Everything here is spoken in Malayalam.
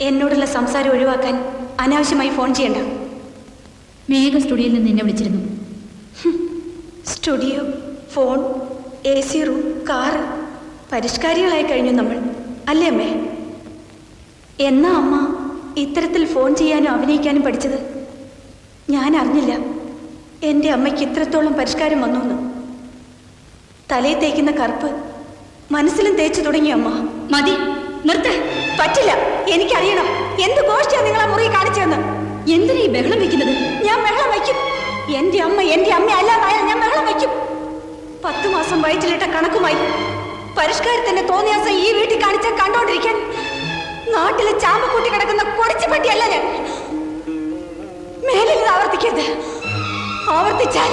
എന്നോടുള്ള സംസാരം ഒഴിവാക്കാൻ അനാവശ്യമായി ഫോൺ ചെയ്യണ്ട. മേഘ സ്റ്റുഡിയോയിൽ നിന്ന് എന്നെ വിളിച്ചിരുന്നു. Studio, phone, AC room, car, പരിഷ്കാരികളായി കഴിഞ്ഞു നമ്മൾ, അല്ലേ അമ്മേ? എന്നാ അമ്മ ഇത്തരത്തിൽ ഫോൺ ചെയ്യാനും അഭിനയിക്കാനും പഠിച്ചത്? ഞാൻ അറിഞ്ഞില്ല എൻ്റെ അമ്മയ്ക്ക് ഇത്രത്തോളം പരിഷ്കാരം വന്നു. തലയിൽ തേക്കുന്ന കറുപ്പ് മനസ്സിലും തേച്ചു തുടങ്ങി അമ്മ. മതി, നിർത്ത്. പറ്റില്ല, എനിക്കറിയണം എന്ത് ഗോഷ്ടിയാ നിങ്ങൾ ആ മുറി കാണിച്ചതെന്ന്. എന്തിനാ ഈ ബഹളം വെക്കുന്നത്? ഞാൻ ബഹളം വയ്ക്കും. എൻ്റെ അമ്മ അല്ലാതായാൽ ഞാൻ ബഹളം വയ്ക്കും. 10 മാസം വയറ്റിലിട്ട കണക്കുമായി പരിഷ്കാരത്തിന്റെ തോന്നിയാസം ഈ വീട്ടിൽ കാണിച്ചാൽ കണ്ടോണ്ടിരിക്കാൻ നാട്ടിലെ ചാമ്പക്കൂട്ടി കിടക്കുന്ന കൊടിച്ചു പട്ടിയല്ല ഞാൻ. മേലിൽ ഇത് ആവർത്തിക്കരുത്. ആവർത്തിച്ചാൽ